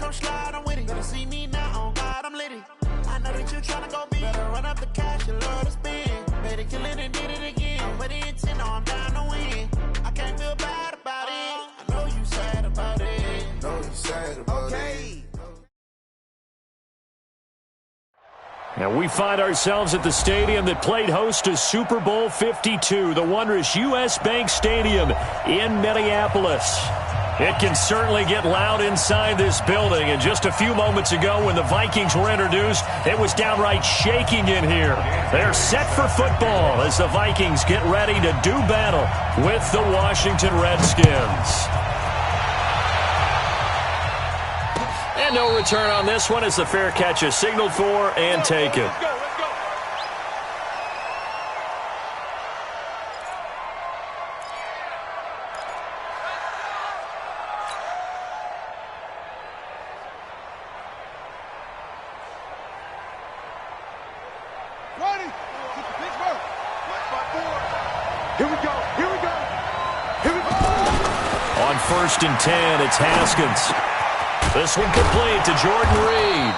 gon' slide, I'm with it. Better see me now, on God, I'm litty. I know that you tryna go big. Better run up the cash, you love to spend. Better kill it and did it again. I'm with the intent, no, I'm down to win. I can't feel bad about it. I know you sad about it. Know you sad about it. And we find ourselves at the stadium that played host to Super Bowl 52, the wondrous U.S. Bank Stadium in Minneapolis. It can certainly get loud inside this building. And just a few moments ago when the Vikings were introduced, it was downright shaking in here. They're set for football as the Vikings get ready to do battle with the Washington Redskins. And no return on this one as the fair catch is signaled for and taken. On 1st and 10, it's Haskins. This one complete to Jordan Reed.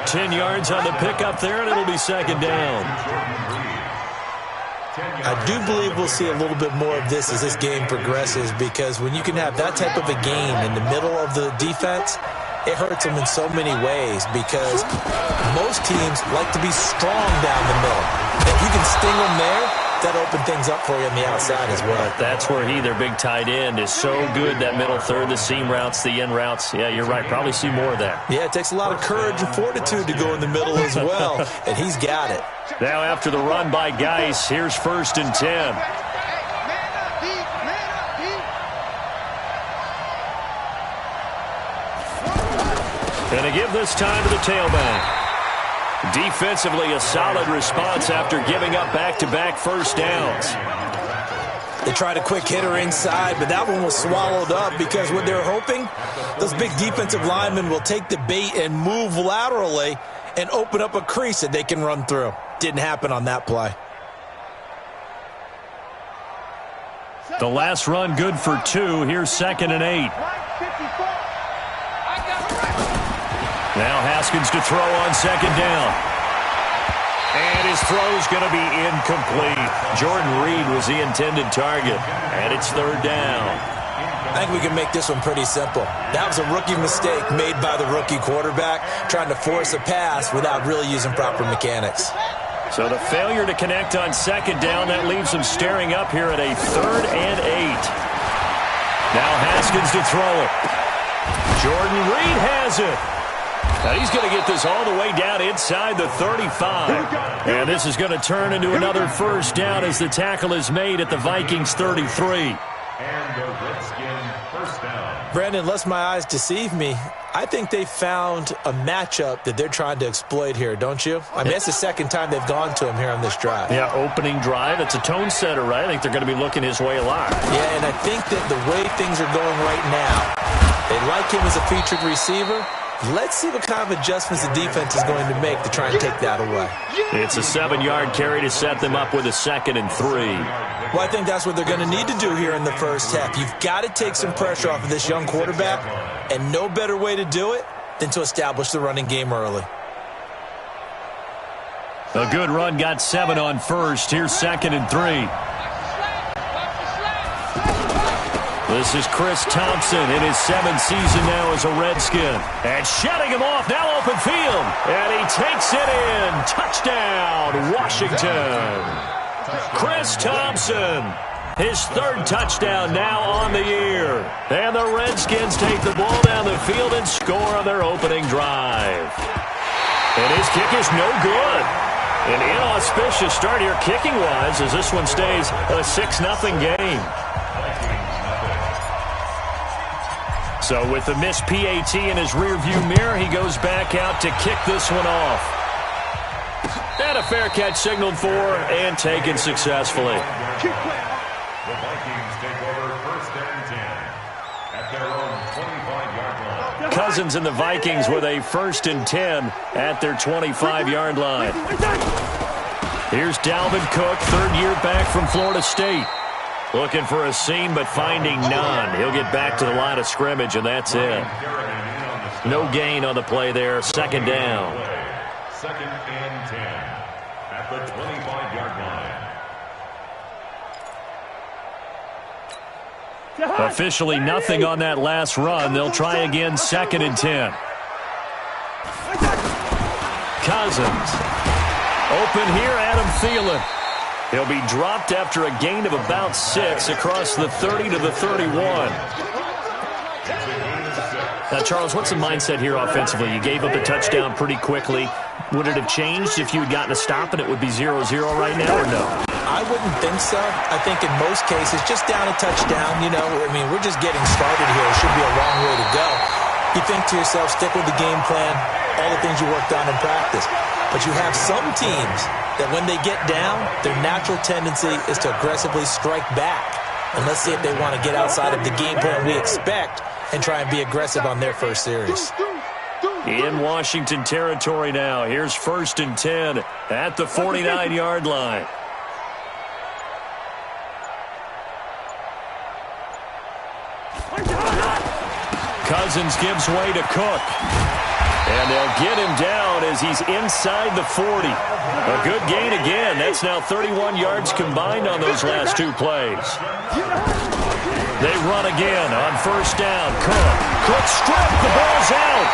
10 yards on the pickup there, and it'll be second down. I do believe we'll see a little bit more of this as this game progresses, because when you can have that type of a game in the middle of the defense, it hurts them in so many ways, because most teams like to be strong down the middle. If you can sting them there, that open things up for you on the outside as well. That's where their big tight end, is so good, that middle third, the seam routes, the in routes. Yeah, you're right. Probably see more of that. Yeah, it takes a lot of courage and fortitude to go in the middle as well, and he's got it. Now after the run by Geis, here's 1st and 10. And to give this time to the tailback. Defensively, a solid response after giving up back-to-back first downs. They tried a quick hitter inside, but that one was swallowed up because what they're hoping, those big defensive linemen will take the bait and move laterally and open up a crease that they can run through. Didn't happen on that play. The last run good for 2. Here's 2nd and 8. Now Haskins to throw on 2nd down. And his throw's going to be incomplete. Jordan Reed was the intended target. And it's 3rd down. I think we can make this one pretty simple. That was a rookie mistake made by the rookie quarterback, trying to force a pass without really using proper mechanics. So the failure to connect on 2nd down, that leaves them staring up here at a 3rd and 8. Now Haskins to throw it. Jordan Reed has it. Now he's going to get this all the way down inside the 35. And this is going to turn into another first down as the tackle is made at the Vikings 33. And the Redskin first down. Brandon, unless my eyes deceive me, I think they found a matchup that they're trying to exploit here, don't you? I mean, it's the second time they've gone to him here on this drive. Yeah, opening drive. It's a tone setter, right? I think they're going to be looking his way a lot. Yeah, and I think that the way things are going right now, they like him as a featured receiver. Let's see what kind of adjustments the defense is going to make to try and take that away. It's a 7-yard carry to set them up with a 2nd and 3. Well, I think that's what they're going to need to do here in the first half. You've got to take some pressure off of this young quarterback, and no better way to do it than to establish the running game early. A good run got 7 on 1st. Here's 2nd and 3. This is Chris Thompson in his 7th season now as a Redskin. And shutting him off, now open field. And he takes it in. Touchdown, Washington. Chris Thompson, his 3rd touchdown now on the year. And the Redskins take the ball down the field and score on their opening drive. And his kick is no good. An inauspicious start here kicking-wise as this one stays a 6-0 game. So with the missed PAT in his rearview mirror, he goes back out to kick this one off. And a fair catch signaled for and taken successfully. The Vikings take over 1st and 10 at their own 25-yard line. Cousins and the Vikings with a 1st and 10 at their 25-yard line. Here's Dalvin Cook, 3rd year back from Florida State. Looking for a seam, but finding none. He'll get back to the line of scrimmage, and that's it. No gain on the play there. Second down. Second and 10 at the 25-yard line. Officially nothing on that last run. They'll try again, second and 10. Cousins. Open here, Adam Thielen. He'll be dropped after a gain of about 6 across the 30 to the 31. Now, Charles, what's the mindset here offensively? You gave up a touchdown pretty quickly. Would it have changed if you had gotten a stop and it would be 0-0 right now, or no? I wouldn't think so. I think in most cases, just down a touchdown, you know, I mean, we're just getting started here. It should be a long way to go. You think to yourself, stick with the game plan, all the things you worked on in practice. But you have some teams that when they get down, their natural tendency is to aggressively strike back. And let's see if they want to get outside of the game plan we expect and try and be aggressive on their first series. In Washington territory now. Here's first and 10 at the 49-yard line. Cousins gives way to Cook. And they'll get him down as he's inside the 40. A good gain again. That's now 31 yards combined on those last two plays. They run again on first down. Cook stripped. The ball's out.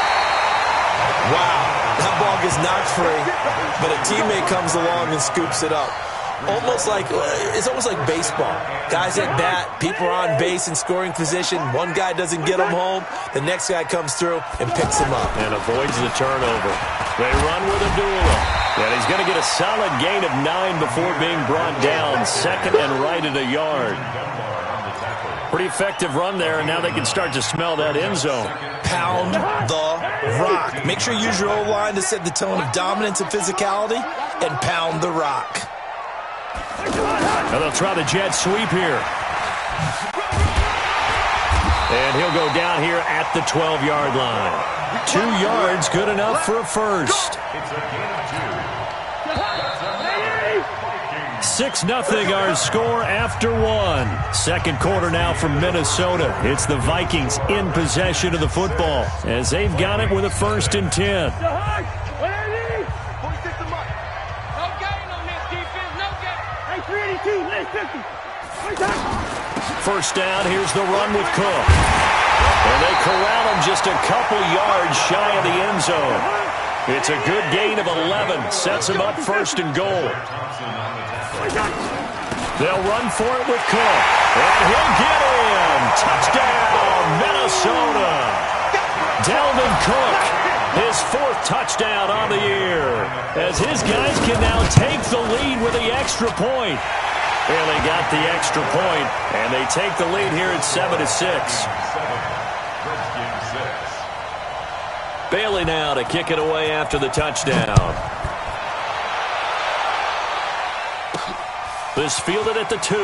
Wow, that ball gets knocked free, but a teammate comes along and scoops it up. It's almost like baseball. Guys at bat, people are on base in scoring position. One guy doesn't get him home. The next guy comes through and picks him up. And avoids the turnover. They run with a duel. And he's going to get a solid gain of 9 before being brought down. Second and right at a yard. Pretty effective run there, and now they can start to smell that end zone. Pound the rock. Make sure you use your O-line to set the tone of dominance and physicality, and pound the rock. Now they'll try the jet sweep here. And he'll go down here at the 12-yard line. 2 yards, good enough for a first. 6-0 our score after 1. Second quarter now from Minnesota. It's the Vikings in possession of the football as they've got it with a first and 10. First down, here's the run with Cook. And they corral him just a couple yards shy of the end zone. It's a good gain of 11. Sets him up first and goal. They'll run for it with Cook. And he'll get in. Touchdown, Minnesota. Dalvin Cook, his 4th touchdown on the year. As his guys can now take the lead with the extra point. And they got the extra point, and they take the lead here at 7-6. Bailey now to kick it away after the touchdown. This fielded at the 2.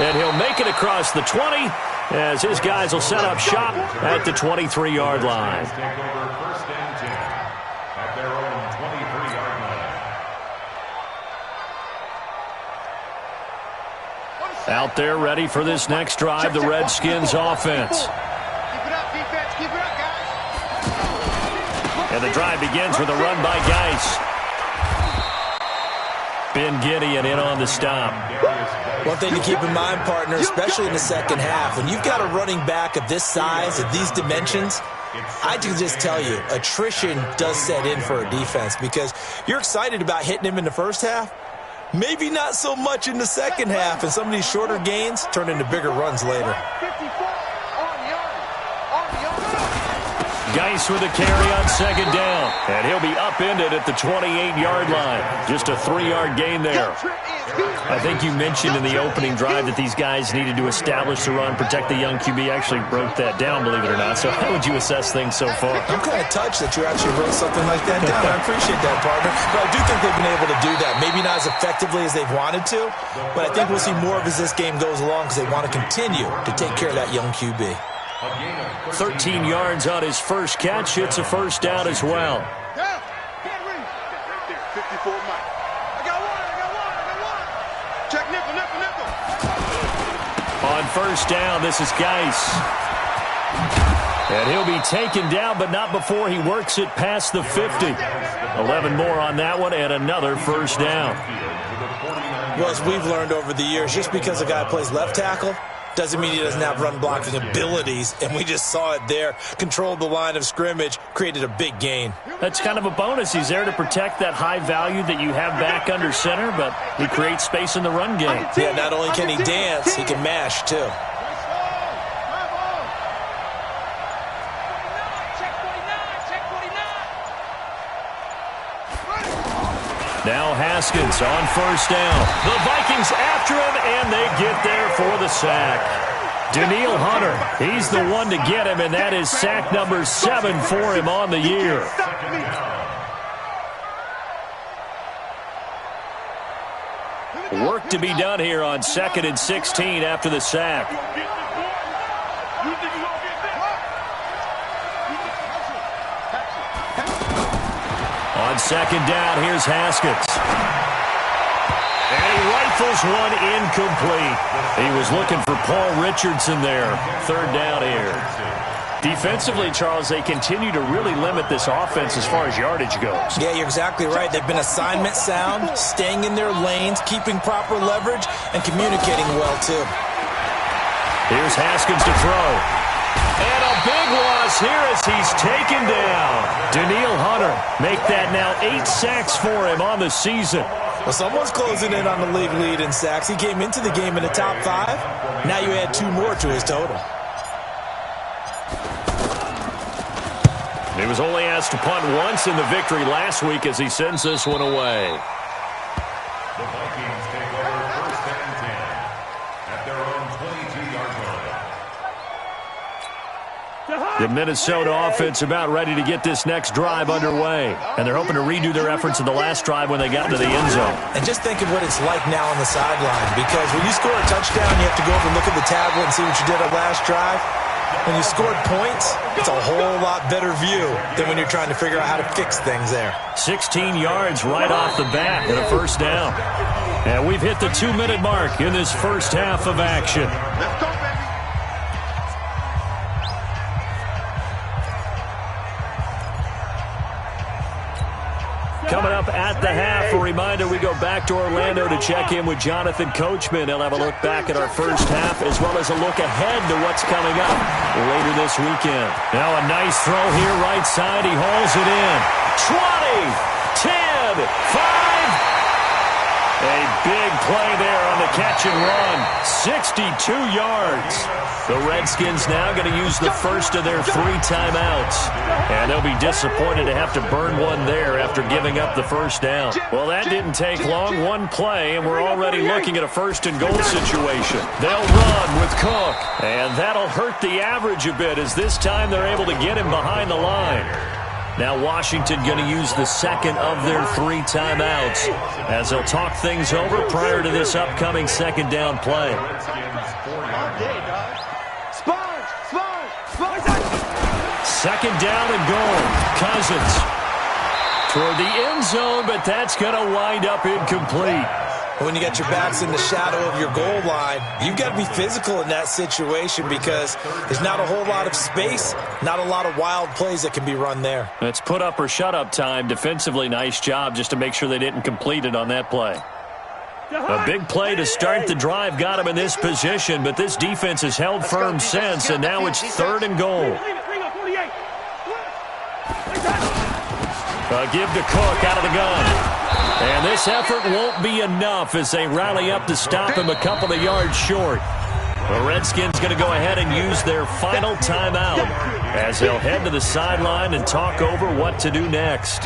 And he'll make it across the 20 as his guys will set up shop at the 23-yard line. Out there ready for this next drive, the Redskins offense. And the drive begins with a run by Geis. Ben Gideon in on the stop. One thing to keep in mind, partner, especially in the second half, when you've got a running back of this size, of these dimensions, I can just tell you, attrition does set in for a defense because you're excited about hitting him in the first half. Maybe not so much in the second half, and some of these shorter gains turn into bigger runs later. Geis with a carry on second down, and he'll be upended at the 28-yard line. Just a 3-yard gain there. I think you mentioned in the opening drive that these guys needed to establish the run, protect the young QB. Actually broke that down, believe it or not. So how would you assess things so far? I'm kind of touched that you actually wrote something like that down. I appreciate that, partner. But I do think they've been able to do that. Maybe not as effectively as they've wanted to, but I think we'll see more of as this game goes along because they want to continue to take care of that young QB. 13 yards on his first catch. It's a first down as well. Check nickel, nickel, nickel. On first down, this is Geis. And he'll be taken down, but not before he works it past the 50. 11 more on that one, and another first down. Well, as we've learned over the years, just because a guy plays left tackle doesn't mean he doesn't have run blocking abilities, and we just saw it there. Controlled the line of scrimmage, created a big gain. That's kind of a bonus. He's there to protect that high value that you have back under center, but he creates space in the run game. Yeah, not only can he dance, he can mash, too. Now Haskins on first down. The Vikings after him, and they get there for the sack. Daniil Hunter, he's the one to get him, and that is sack number 7 for him on the year. Work to be done here on 2nd and 16 after the sack. On second down, here's Haskins. And he rifles one incomplete. He was looking for Paul Richardson there. Third down here. Defensively, Charles, they continue to really limit this offense as far as yardage goes. Yeah, you're exactly right. They've been assignment sound, staying in their lanes, keeping proper leverage, and communicating well, too. Here's Haskins to throw. And a big loss here as he's taken down. Daniil Hunter make that now 8 sacks for him on the season. Well, someone's closing in on the league lead in sacks. He came into the game in the top 5. Now you add 2 more to his total. He was only asked to punt once in the victory last week as he sends this one away. The Vikings take over first and 10 at their own 22-yard line. The Minnesota offense about ready to get this next drive underway. And they're hoping to redo their efforts in the last drive when they got to the end zone. And just think of what it's like now on the sideline, because when you score a touchdown, you have to go over and look at the tablet and see what you did on last drive. When you scored points, it's a whole lot better view than when you're trying to figure out how to fix things there. 16 yards right off the bat and a first down. And we've hit the 2-minute mark in this first half of action. Let's go, baby. Coming up at the half, a reminder we go back to Orlando to check in with Jonathan Coachman. He'll have a look back at our first half as well as a look ahead to what's coming up later this weekend. Now a nice throw here right side. He hauls it in. 20, 10, 5. A big play there on the catch and run. 62 yards. The Redskins now going to use the first of their 3 timeouts. And they'll be disappointed to have to burn one there after giving up the first down. Well, that didn't take long. One play, and we're already looking at a first and goal situation. They'll run with Cook. And that'll hurt the average a bit as this time they're able to get him behind the line. Now Washington going to use the second of their 3 timeouts as they'll talk things over prior to this upcoming second down play. Second down and goal. Cousins toward the end zone, but that's going to wind up incomplete. When you got your backs in the shadow of your goal line, you've got to be physical in that situation because there's not a whole lot of space, not a lot of wild plays that can be run there. It's put up or shut up time. Defensively, nice job just to make sure they didn't complete it on that play. A big play to start the drive got him in this position, but this defense has held firm since, and now it's 3rd and goal. A give to Cook out of the gun. And this effort won't be enough as they rally up to stop him a couple of yards short. The Redskins going to go ahead and use their final timeout as they'll head to the sideline and talk over what to do next.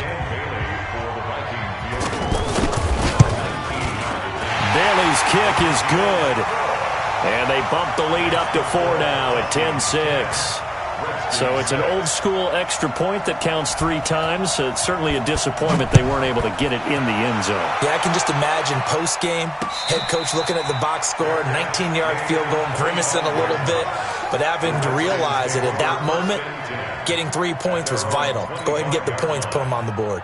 Bailey's kick is good. And they bump the lead up to 4 now at 10-6. So it's an old-school extra point that counts 3 times. So it's certainly a disappointment they weren't able to get it in the end zone. Yeah, I can just imagine post-game, head coach looking at the box score, 19-yard field goal, grimacing a little bit, but having to realize that at that moment, getting 3 points was vital. Go ahead and get the points, put them on the board.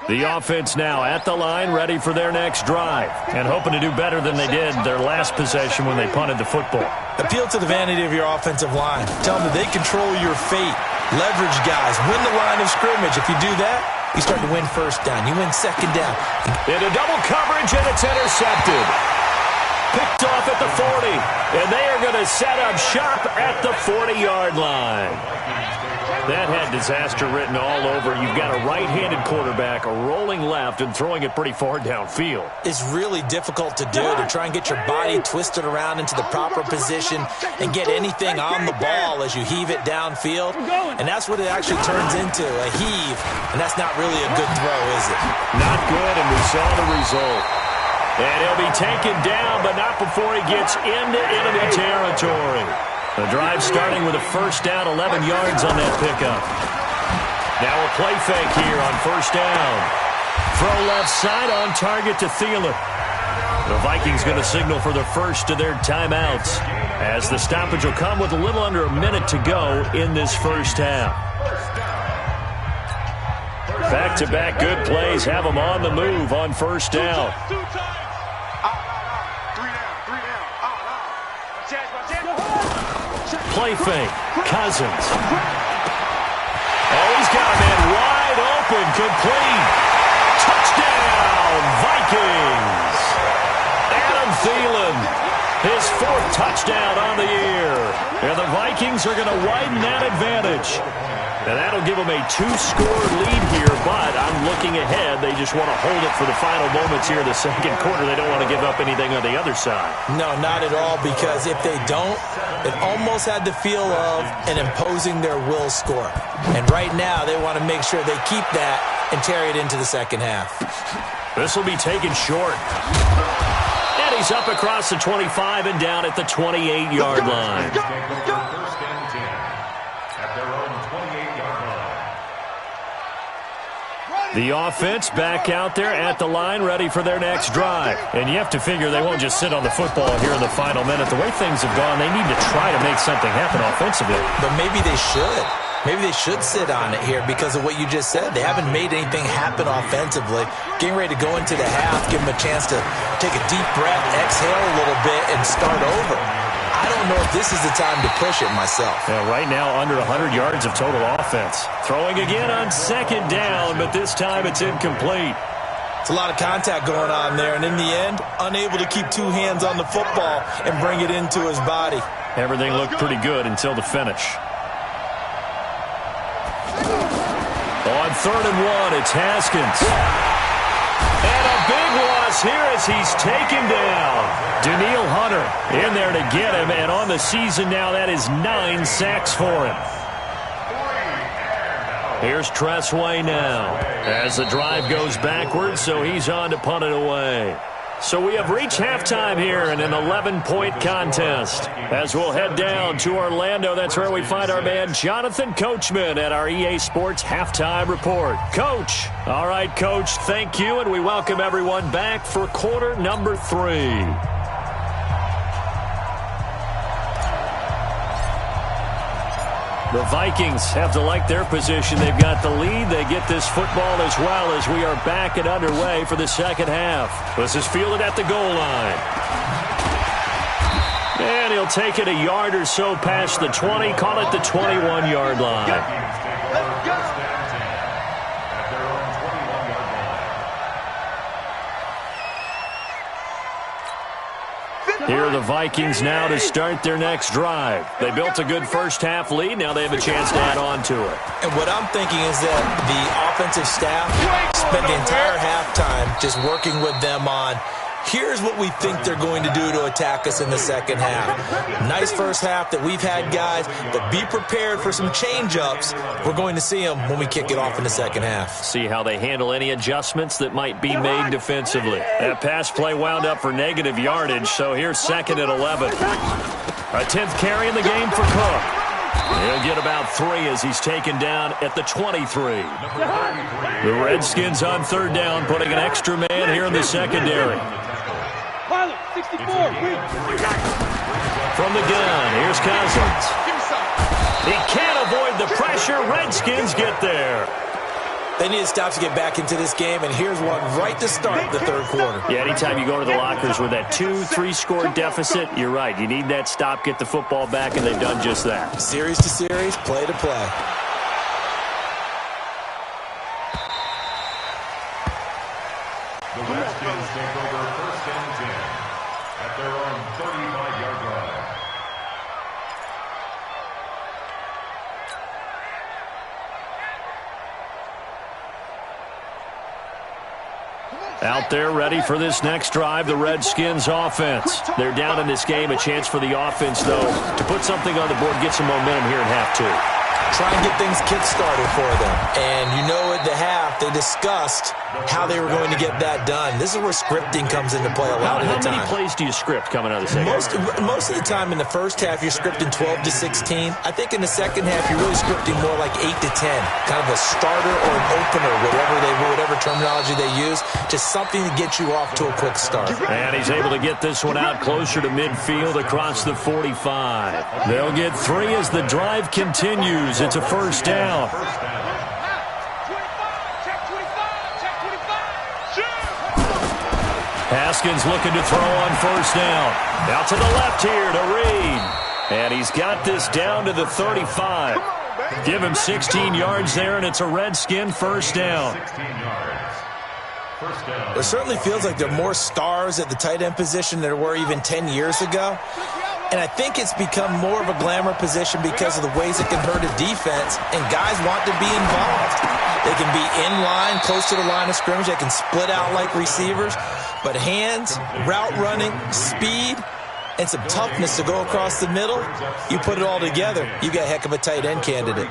The offense now at the line, ready for their next drive, and hoping to do better than they did their last possession when they punted the football. Appeal to the vanity of your offensive line. Tell them that they control your fate. Leverage guys. Win the line of scrimmage. If you do that, you start to win first down. You win second down. Into double coverage, and it's intercepted. Picked off at the 40, and they are going to set up shop at the 40-yard line. That had disaster written all over. You've got a right-handed quarterback rolling left and throwing it pretty far downfield. It's really difficult to do, to try and get your body twisted around into the proper position and get anything on the ball as you heave it downfield. And that's what it actually turns into, a heave. And that's not really a good throw, is it? Not good, and we saw the result. And he'll be taken down, but not before he gets into enemy territory. The drive starting with a first down, 11 yards on that pickup. Now a play fake here on first down. Throw left side on target to Thielen. The Vikings going to signal for the first of their timeouts, as the stoppage will come with a little under a minute to go in this first half. Back-to-back good plays have them on the move on first down. Play fake. Cousins. Oh, he's got a man wide open. Complete. Touchdown, Vikings. Adam Thielen, his fourth touchdown on the year. And the Vikings are going to widen that advantage. And that'll give them a two-score lead here, but I'm looking ahead. They just want to hold it for the final moments here in the second quarter. They don't want to give up anything on the other side. No, not at all, because if they don't, it almost had the feel of an imposing their will score. And right now, they want to make sure they keep that and carry it into the second half. This will be taken short. And he's up across the 25 and down at the 28-yard line. First and 10 at their own 28-yard line. The offense back out there at the line, ready for their next drive. And you have to figure they won't just sit on the football here in the final minute. The way things have gone, they need to try to make something happen offensively. But maybe they should. Maybe they should sit on it here because of what you just said. They haven't made anything happen offensively. Getting ready to go into the half, give them a chance to take a deep breath, exhale a little bit, and start over. I don't know if this is the time to push it myself. Yeah, right now, under 100 yards of total offense. Throwing again on second down, but this time it's incomplete. It's a lot of contact going on there, and in the end, unable to keep two hands on the football and bring it into his body. Everything looked pretty good until the finish. On 3rd and 1, it's Haskins. And a big loss here as he's taken down. Danielle Hunter in there to get him, and on the season now, that is 9 sacks for him. Here's Tressway now as the drive goes backwards, so he's on to punt it away. So we have reached halftime here in an 11-point contest. As we'll head down to Orlando, that's where we find our man Jonathan Coachman at our EA Sports Halftime Report. Coach. All right, Coach, thank you, and we welcome everyone back for quarter number 3. The Vikings have to like their position. They've got the lead. They get this football as well as we are back and underway for the second half. This is fielded at the goal line. And he'll take it a yard or so past the 20, call it the 21-yard line. Here are the Vikings now to start their next drive. They built a good first-half lead. Now they have a chance to add on to it. And what I'm thinking is that the offensive staff spent the entire halftime just working with them on, here's what we think they're going to do to attack us in the second half. Nice first half that we've had, guys, but be prepared for some change-ups. We're going to see them when we kick it off in the second half. See how they handle any adjustments that might be made defensively. That pass play wound up for negative yardage, so here's 2nd and 11. A 10th carry in the game for Cook. He'll get about 3 as he's taken down at the 23. The Redskins on 3rd down, putting an extra man here in the secondary. From the gun, here's Cousins. He can't avoid the pressure. Redskins get there. They need to stop to get back into this game, and here's one right to start the third quarter. Yeah, anytime you go to the lockers with that 2-3 score deficit, you're right. You need that stop, get the football back, and they've done just that. Series to series, play to play. The Redskins take over first and 10 at their own 35-yard line. Out there ready for this next drive, the Redskins offense. They're down in this game. A chance for the offense, though, to put something on the board, get some momentum here in half two. Try and get things kick-started for them. And you know at the half, they discussed how they were going to get that done. This is where scripting comes into play a lot of the time. How many plays do you script coming out of the second? Most of the time in the first half, you're scripting 12 to 16. I think in the second half, you're really scripting more like 8 to 10. Kind of a starter or an opener, whatever terminology they use. Just something to get you off to a quick start. And he's able to get this one out closer to midfield across the 45. They'll get 3 as the drive continues. It's a first down. Haskins looking to throw on first down. Out to the left here to Reed. And he's got this down to the 35. Give him 16 yards there, and it's a Redskin first down. 16 yards. First down. It certainly feels like there are more stars at the tight end position than there were even 10 years ago. And I think it's become more of a glamour position because of the ways it can hurt a defense, and guys want to be involved. They can be in line, close to the line of scrimmage. They can split out like receivers. But hands, route running, speed, and some toughness to go across the middle, you put it all together, you got a heck of a tight end candidate.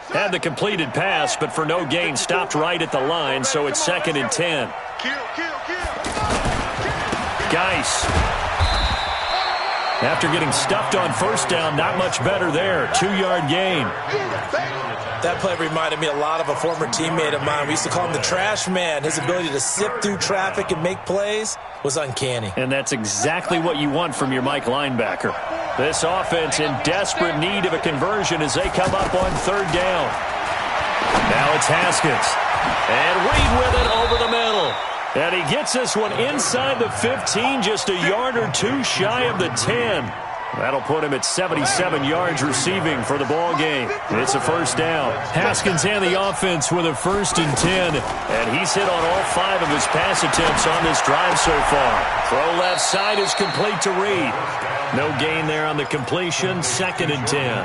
Had the completed pass, but for no gain, stopped right at the line, so it's 2nd and 10. Geis. After getting stuffed on first down, not much better there. 2-yard gain. That play reminded me a lot of a former teammate of mine. We used to call him the trash man. His ability to sift through traffic and make plays was uncanny. And that's exactly what you want from your Mike linebacker. This offense in desperate need of a conversion as they come up on third down. Now it's Haskins. And Reed with it over the middle. And he gets this one inside the 15, just a yard or two shy of the 10. That'll put him at 77 yards receiving for the ball game. It's a first down. Haskins and the offense with a 1st and 10. And he's hit on all 5 of his pass attempts on this drive so far. Throw left side is complete to Reed. No gain there on the completion. 2nd and 10.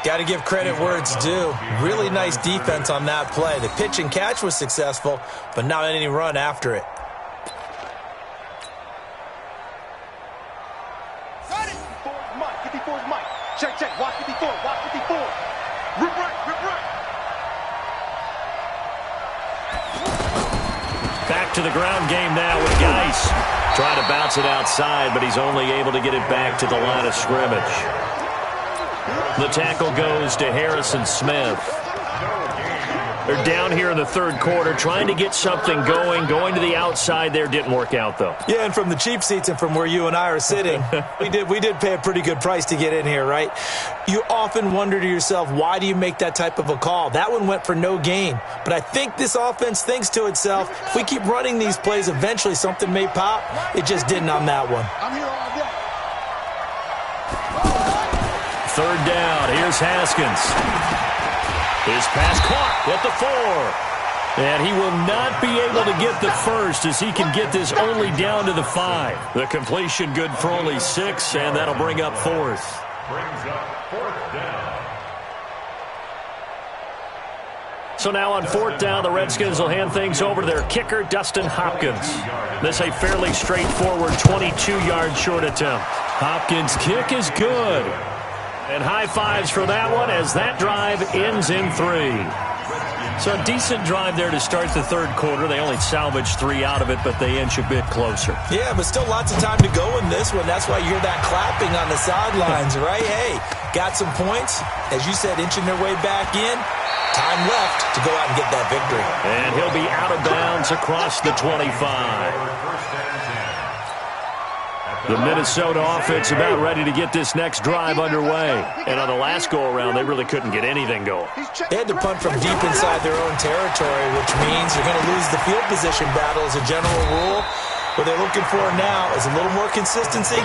Got to give credit where it's due. Really nice defense on that play. The pitch and catch was successful, but not any run after it. Check. Watch 54. Rip right. Back to the ground game now with Geis. Trying to bounce it outside, but he's only able to get it back to the line of scrimmage. The tackle goes to Harrison Smith. They're down here in the third quarter, trying to get something going to the outside there. Didn't work out, though. Yeah, and from the cheap seats and from where you and I are sitting, we did pay a pretty good price to get in here, right? You often wonder to yourself, why do you make that type of a call? That one went for no gain. But I think this offense thinks to itself, if we keep running these plays, eventually something may pop. It just didn't on that one. Third down. Here's Haskins. His pass caught at the 4. And he will not be able to get the first as he can get this only down to the 5. The completion good for only 6, and that'll bring up 4th. Brings up 4th down. So now on 4th down, the Redskins will hand things over to their kicker, Dustin Hopkins. This a fairly straightforward 22-yard short attempt. Hopkins' kick is good. And high fives for that one as that drive ends in 3. So a decent drive there to start the third quarter. They only salvaged 3 out of it, but they inch a bit closer. Yeah, but still lots of time to go in this one. That's why you hear that clapping on the sidelines, right? Hey, got some points. As you said, inching their way back in. Time left to go out and get that victory. And he'll be out of bounds across the 25. The Minnesota offense about ready to get this next drive underway. And on the last go-around, they really couldn't get anything going. They had to punt from deep inside their own territory, which means you're going to lose the field position battle as a general rule. What they're looking for now is a little more consistency,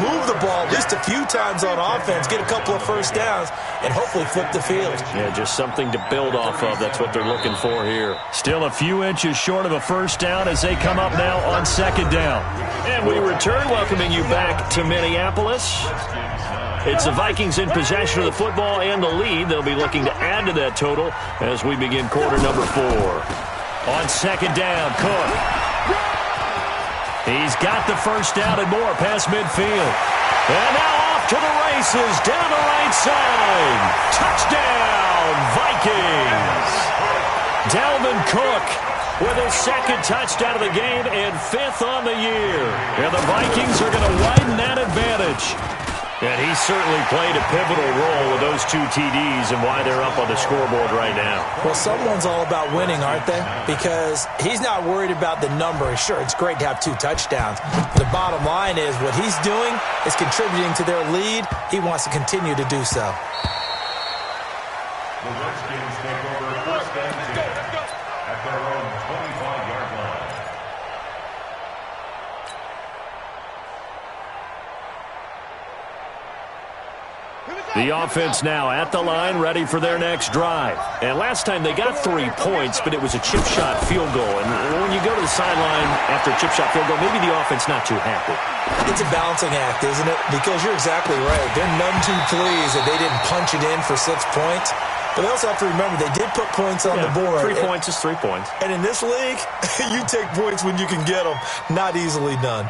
move the ball at least a few times on offense, get a couple of first downs, and hopefully flip the field. Yeah, just something to build off of. That's what they're looking for here. Still a few inches short of a first down as they come up now on second down. And we return, welcoming you back to Minneapolis. It's the Vikings in possession of the football and the lead. They'll be looking to add to that total as we begin quarter number 4. On second down, Cook. He's got the first down and more past midfield. And now off to the races, down the right side. Touchdown, Vikings. Dalvin Cook with his second touchdown of the game and 5th on the year. And the Vikings are going to widen that advantage. And he certainly played a pivotal role with those 2 TDs and why they're up on the scoreboard right now. Well, someone's all about winning, aren't they? Because he's not worried about the number. Sure, it's great to have 2 touchdowns. The bottom line is what he's doing is contributing to their lead. He wants to continue to do so. The Redskins take over first and 10 at their own 25-yard line. The offense now at the line, ready for their next drive. And last time they got 3 points, but it was a chip shot field goal. And when you go to the sideline after a chip shot field goal, maybe the offense not too happy. It's a balancing act, isn't it? Because you're exactly right. They're none too pleased that they didn't punch it in for 6 points. But they also have to remember they did put points on the board. 3 points is 3 points. And in this league, you take points when you can get them. Not easily done.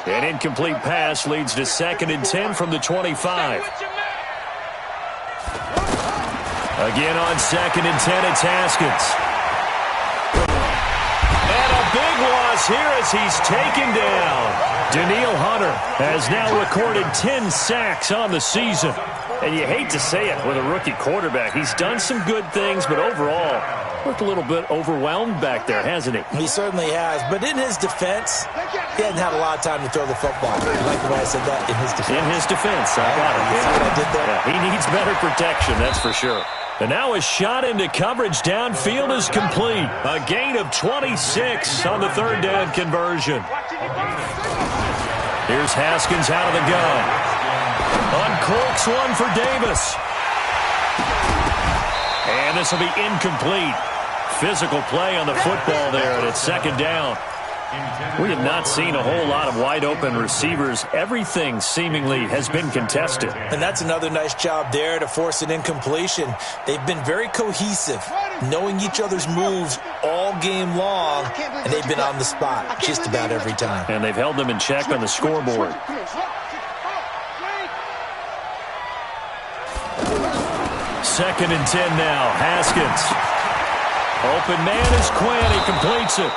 An incomplete pass leads to 2nd and 10 from the 25. Again on 2nd and 10, it's Haskins. And a big loss here as he's taken down. Danielle Hunter has now recorded 10 sacks on the season. And you hate to say it with a rookie quarterback. He's done some good things, but overall, looked a little bit overwhelmed back there, hasn't he? He certainly has. But in his defense, he hasn't had a lot of time to throw the football. You like the way I said that? In his defense. In his defense. I got it. You see what I did there? Yeah, he needs better protection, that's for sure. And now a shot into coverage downfield is complete. A gain of 26 on the 3rd down conversion. Here's Haskins out of the gun. Uncorks one for Davis. And this will be incomplete. Physical play on the football there, and it's 2nd down. We have not seen a whole lot of wide-open receivers. Everything seemingly has been contested. And that's another nice job there to force an incompletion. They've been very cohesive, knowing each other's moves all game long, and they've been on the spot just about every time. And they've held them in check on the scoreboard. 2nd and 10 now. Haskins. Open man is Quinn. He completes it.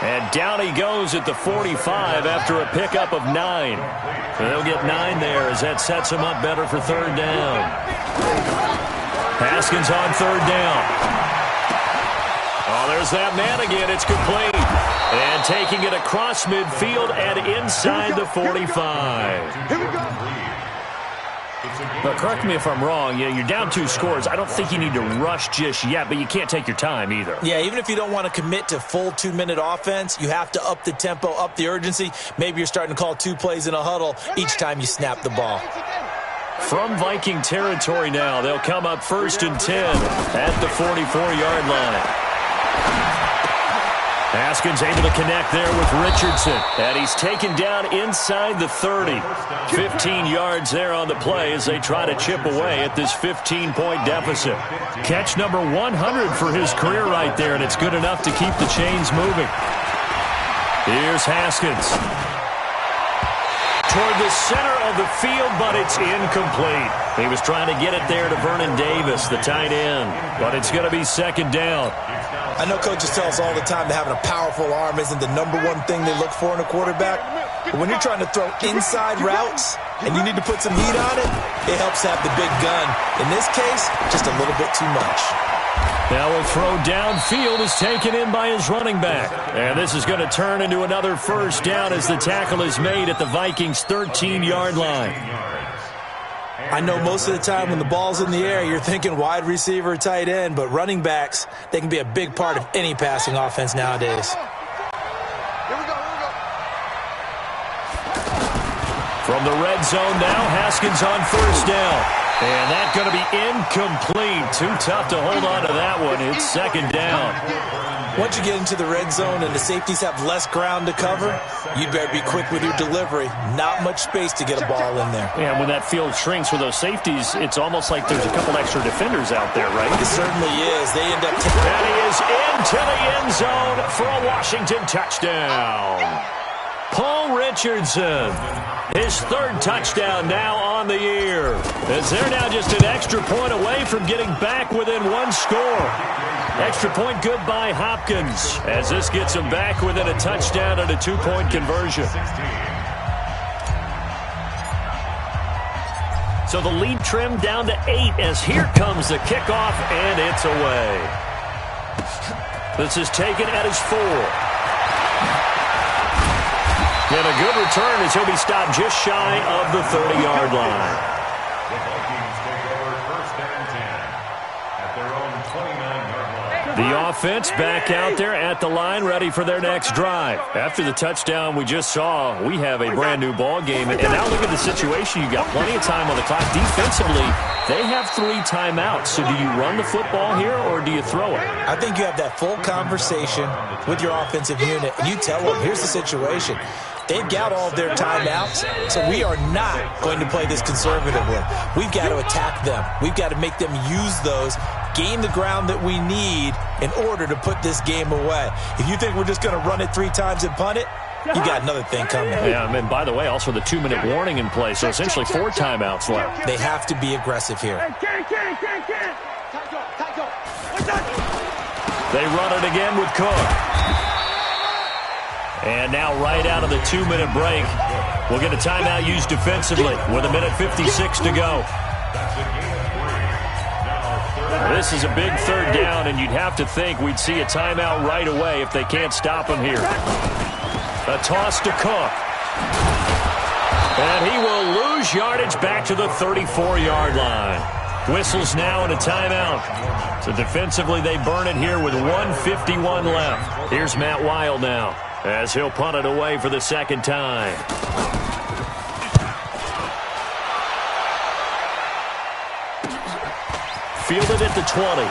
And down he goes at the 45 after a pickup of 9. And they'll get 9 there as that sets him up better for 3rd down. Haskins on 3rd down. Oh, there's that man again. It's complete. And taking it across midfield and inside the 45. Here we go. But correct me if I'm wrong, you're down 2 scores. I don't think you need to rush just yet, but you can't take your time either. Yeah, even if you don't want to commit to full 2-minute offense, you have to up the tempo, up the urgency. Maybe you're starting to call 2 plays in a huddle each time you snap the ball. From Viking territory now, they'll come up 1st and 10 at the 44-yard line. Haskins able to connect there with Richardson. And he's taken down inside the 30. 15 yards there on the play as they try to chip away at this 15-point deficit. Catch number 100 for his career right there, and it's good enough to keep the chains moving. Here's Haskins. Toward the center of the field, but it's incomplete. He was trying to get it there to Vernon Davis, the tight end. But it's going to be 2nd down. I know coaches tell us all the time that having a powerful arm isn't the #1 thing they look for in a quarterback. But when you're trying to throw inside routes and you need to put some heat on it, it helps have the big gun. In this case, just a little bit too much. Now a throw downfield is taken in by his running back. And this is going to turn into another first down as the tackle is made at the Vikings' 13-yard line. I know most of the time when the ball's in the air, you're thinking wide receiver, tight end, but running backs, they can be a big part of any passing offense nowadays. From the red zone now, Haskins on first down. And that's going to be incomplete. Too tough to hold on to that one. It's second down. Once you get into the red zone and the safeties have less ground to cover, you'd better be quick with your delivery. Not much space to get a ball in there. Yeah, when that field shrinks with those safeties, it's almost like there's a couple extra defenders out there, right? It certainly is. They end up taking... And he is into the end zone for a Washington touchdown. Paul Richardson, his third touchdown now on the year. As they're now just an extra point away from getting back within one score. Extra point good by Hopkins as this gets them back within a touchdown and a two-point conversion. So the lead trimmed down to 8 as here comes the kickoff, and it's away. This is taken at his 4. And a good return as he'll be stopped just shy of the 30-yard line. The Vikings take over first and 10 at their own 29-yard line. The offense back out there at the line, ready for their next drive. After the touchdown we just saw, we have a brand-new ball game. And now look at the situation. You got plenty of time on the clock. Defensively, they have 3 timeouts. So do you run the football here or do you throw it? I think you have that full conversation with your offensive unit, and you tell them, here's the situation. They've got all of their timeouts, so we are not going to play this conservatively. We've got to attack them. We've got to make them use those, gain the ground that we need in order to put this game away. If you think we're just going to run it 3 times and punt it, you got another thing coming. Yeah, and by the way, also the 2-minute warning in place, so essentially 4 timeouts left. They have to be aggressive here. They run it again with Cook. And now right out of the 2-minute break, we'll get a timeout used defensively with 1:56 to go. This is a big third down, and you'd have to think we'd see a timeout right away if they can't stop him here. A toss to Cook. And he will lose yardage back to the 34-yard line. Whistles now and a timeout. So defensively, they burn it here with 1:51 left. Here's Matt Wild now, as he'll punt it away for the second time. Fielded at the 20.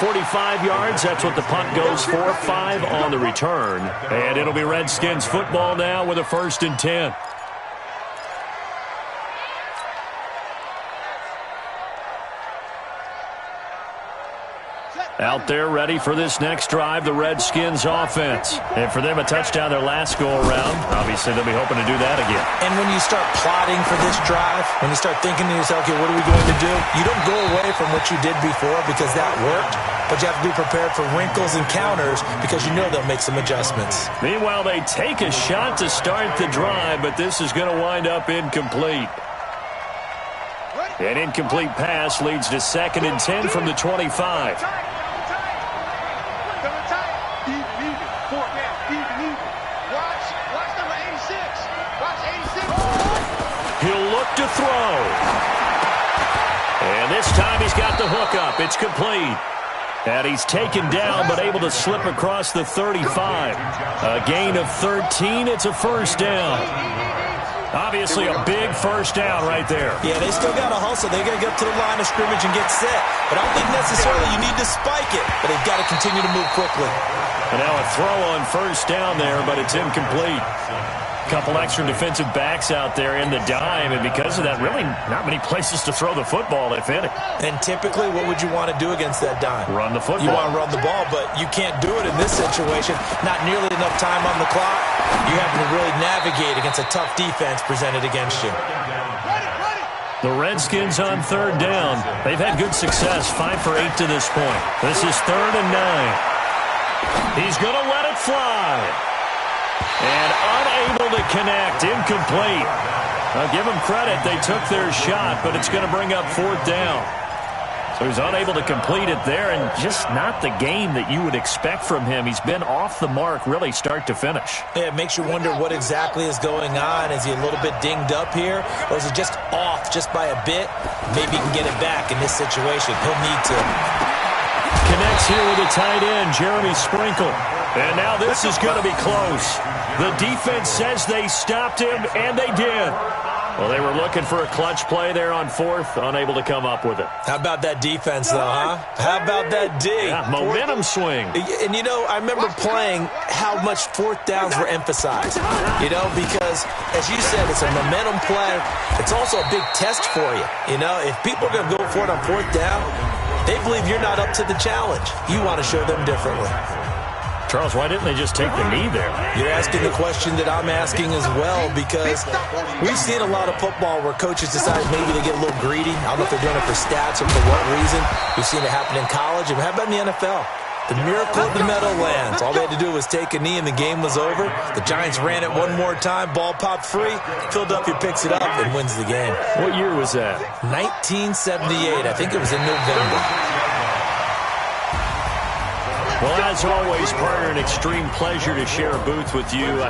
45 yards, that's what the punt goes for. 5 on the return. And it'll be Redskins football now with a 1st and 10. Out there ready for this next drive, the Redskins offense. And for them, a touchdown their last go-around. Obviously, they'll be hoping to do that again. And when you start plotting for this drive, when you start thinking to yourself, okay, what are we going to do? You don't go away from what you did before because that worked, but you have to be prepared for wrinkles and counters because you know they'll make some adjustments. Meanwhile, they take a shot to start the drive, but this is going to wind up incomplete. An incomplete pass leads to 2nd and 10 from the 25. He'll look to throw. And this time he's got the hook up. It's complete. And he's taken down but able to slip across the 35. A gain of 13. It's a 1st down. Obviously a big 1st down right there. Yeah, they still got to hustle. They got to get up to the line of scrimmage and get set. But I don't think necessarily you need to spike it. But they've got to continue to move quickly. And now a throw on 1st down there, but it's incomplete. Couple extra defensive backs out there in the dime, and because of that, really not many places to throw the football, if any. And typically, what would you want to do against that dime? Run the football. You want to run the ball, but you can't do it in this situation. Not nearly enough time on the clock. You have to really navigate against a tough defense presented against you. The Redskins on 3rd down. They've had good success, 5 for 8 to this point. This is 3rd and 9. He's going to let it fly. And unable to connect. Incomplete. I'll give him credit. They took their shot, but it's going to bring up 4th down. So he's unable to complete it there, and just not the game that you would expect from him. He's been off the mark really start to finish. Yeah, it makes you wonder what exactly is going on. Is he a little bit dinged up here, or is he just off just by a bit? Maybe he can get it back in this situation. He'll need to. Connects here with the tight end, Jeremy Sprinkle. And now this is going to be close. The defense says they stopped him, and they did. Well, they were looking for a clutch play there on 4th, unable to come up with it. How about that defense, though, huh? How about that D? Yeah, momentum swing. And, you know, I remember playing how much 4th downs were emphasized, you know, because, as you said, it's a momentum play. It's also a big test for you. You know, if people are going to go for it on 4th down, they believe you're not up to the challenge. You want to show them differently. Charles, why didn't they just take the knee there? You're asking the question that I'm asking as well, because we've seen a lot of football where coaches decide maybe they get a little greedy. I don't know if they're doing it for stats or for what reason. We've seen it happen in college. And how about in the NFL? The miracle of the Meadowlands. All they had to do was take a knee and the game was over. The Giants ran it one more time. Ball popped free. Philadelphia picks it up and wins the game. What year was that? 1978. I think it was in November. Well, as always, partner, an extreme pleasure to share a booth with you.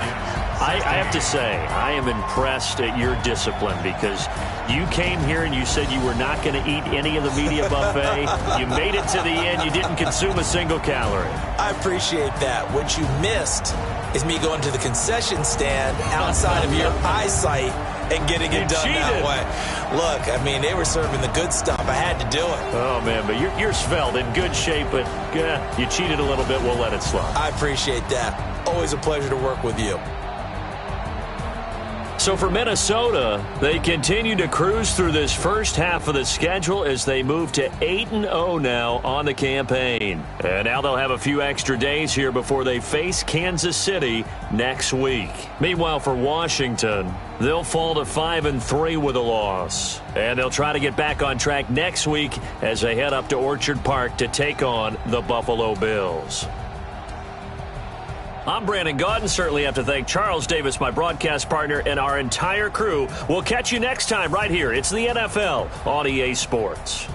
I have to say, I am impressed at your discipline, because you came here and you said you were not going to eat any of the media buffet. You made it to the end. You didn't consume a single calorie. I appreciate that. What you missed is me going to the concession stand outside of your eyesight and getting it done that way. Look, I mean, they were serving the good stuff. I had to do it. Oh, man, but you're svelte, in good shape, but you cheated a little bit. We'll let it slide. I appreciate that. Always a pleasure to work with you. So for Minnesota, they continue to cruise through this first half of the schedule as they move to 8-0 now on the campaign. And now they'll have a few extra days here before they face Kansas City next week. Meanwhile, for Washington, they'll fall to 5-3 with a loss. And they'll try to get back on track next week as they head up to Orchard Park to take on the Buffalo Bills. I'm Brandon Gaudin. Certainly have to thank Charles Davis, my broadcast partner, and our entire crew. We'll catch you next time right here. It's the NFL on EA Sports.